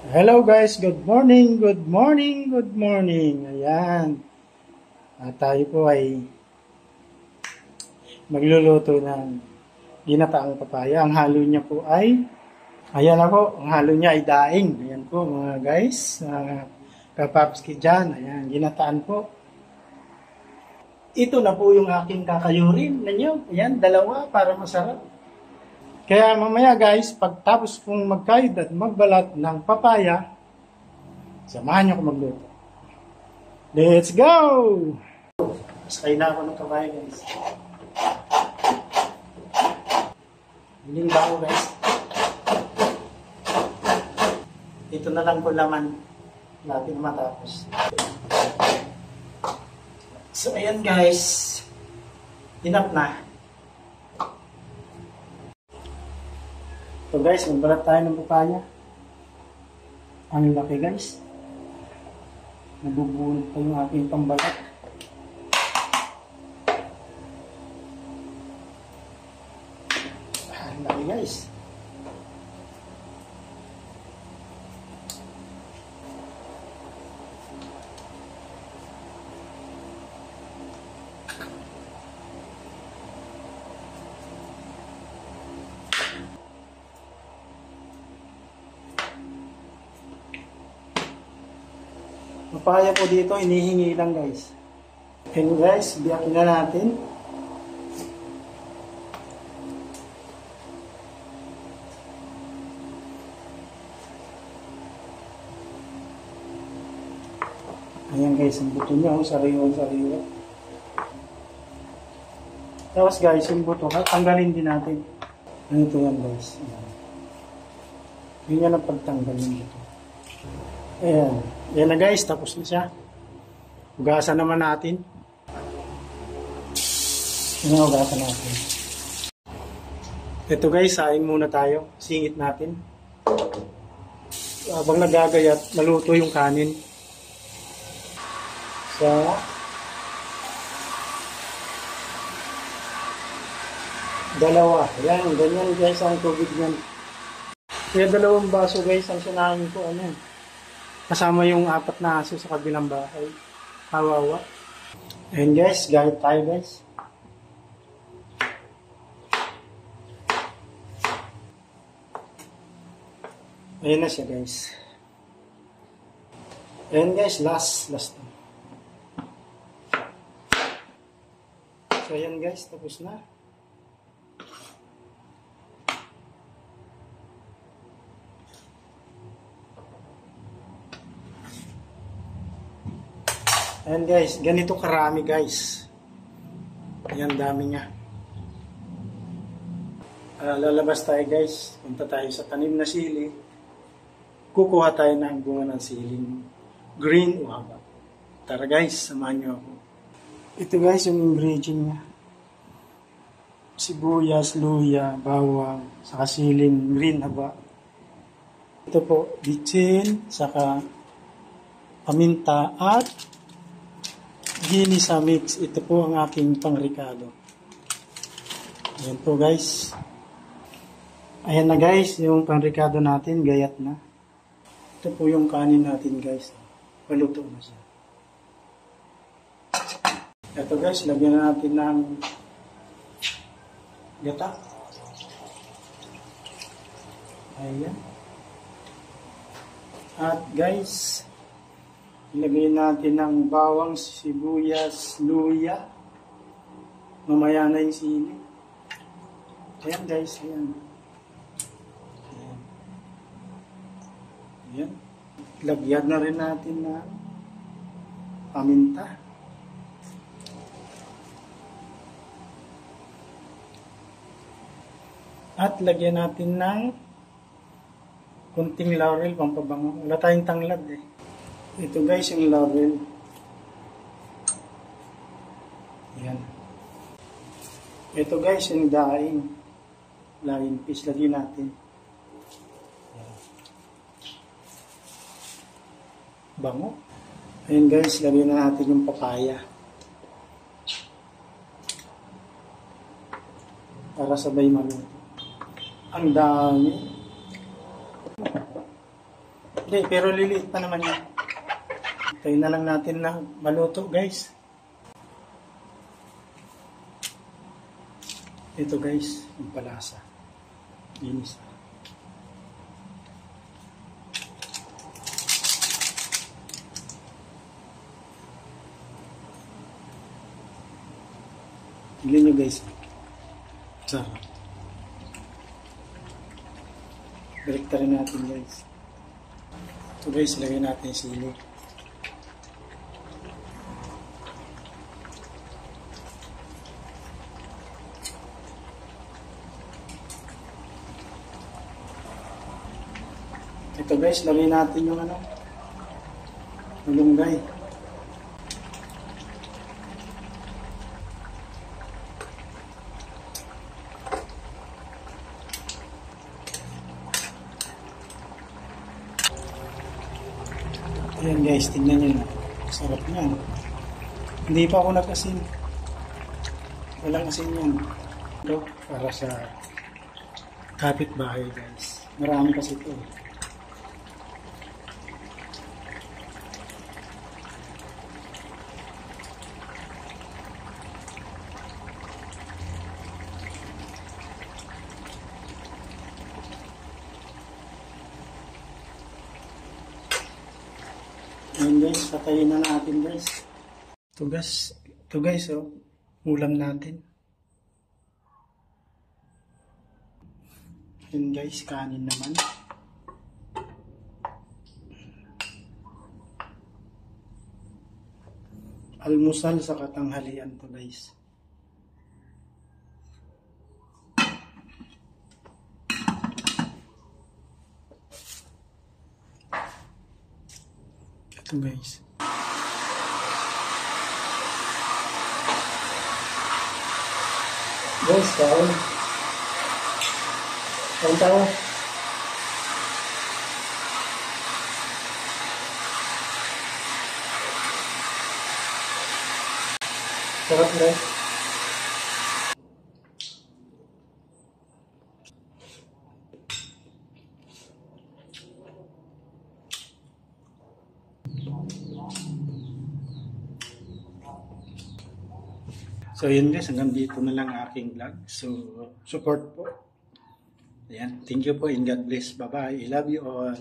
Hello guys, good morning, good morning, good morning. Ayan. At tayo po ay magluluto ng ginataang papaya. Ang halo niya po ay, ayan na po, ang halo niya ay daing. Ayan po mga guys, kapapski dyan. Ayan, ginataan po. Ito na po yung aking kakayurin ninyo. Ayan, dalawa para masarap. Kaya mamaya guys, pagtapos kong magkayod at magbalat ng papaya, samahan niyo ako magluto. Let's go! Sakay na ako ng kabayo guys. Hiling ba ako guys? Ito na lang po laman natin matapos. So ayan guys, enough na. So guys, magbalat tayo ng papaya. Ang laki guys. Nabubunot pa yung aking pambalat. Ang laki guys. Papaya po dito, inihingi lang guys. And guys, biyakin na natin. Ayan guys, ang buto niya, sariwa-sariwa. Tapos guys, yung buto, tanggalin din natin. Ganito yan guys. Yun yan ang pagtanggal ng buto. Ayan. Ayan na guys, tapos na siya. Hugasan naman natin. Hugasan natin. Ito guys, saing muna tayo. Singit natin. Habang nagagayat, naluto yung kanin. So, dalawa. Ayan, ganyan guys ang tubig niyan. Kaya dalawang baso guys ang sinahin ko. Ano yan? Kasama yung 4 na aso sa kabilang bahay. Kawawa. And guys, gayat tayo guys. Ayan na siya guys. And guys, last. So ayan guys, tapos na. Ayan guys, ganito karami guys. Ayan, dami niya. Lalabas tayo guys. Punta tayo sa tanim na sili. Kukuha tayo ng bunga ng siling green o haba. Tara guys, samahan niyo ako. Ito guys, yung ingredient niya. Sibuyas, luya, bawang, saka siling green haba. Ito po, bitsin, saka paminta at ginisa mix. Ito po ang aking pangrikado. Ayan po guys. Ayan na guys, yung pangrikado natin, gayat na. Ito po yung kanin natin guys. Paluto na siya. Ito guys, lagyan na natin ng gata. Ayan. At guys, ilagay natin ng bawang, sibuyas, luya. Mamaya na yung sili. Ayan guys, ayan. Ayan. Lagyan na rin natin na paminta. At lagyan natin ng kunting laurel, pampabango. Wala tayong tanglad eh. Ito guys, yung laurel. Ayan. Ito guys, yung daing. Laing fish, lagyan natin. Ayan. Bango. Ayan guys, lagyan na natin yung papaya. Para sabay maluto. Ang dami. Hindi, pero liliit pa naman yan. Tayo na lang natin na maluto, guys. Ito, guys, yung palasa. Linis. Tignan nyo, guys. Sarap. Direkta rin natin, guys. Ito, guys, ilagay natin yung sili. Ito, guys, lagay natin yung malunggay. Ayan, guys, tingnan nyo na. Sarap niyan. Hindi pa ako nag-asin. Walang asin yan. Ito, para sa kapitbahay, guys. Marami kasi ito. Ayan, guys, patayin na natin, guys. Ito guys, oh, ulam natin. Ayan, guys, kanin naman. Almusal sa katanghalian to, guys. Ito, guys. Guys, kaon. Kaon tayo. Sarap, guys. So yun, guys, hanggang dito na lang aking vlog. So support po. Ayan, thank you po and God bless. Bye bye. I love you all.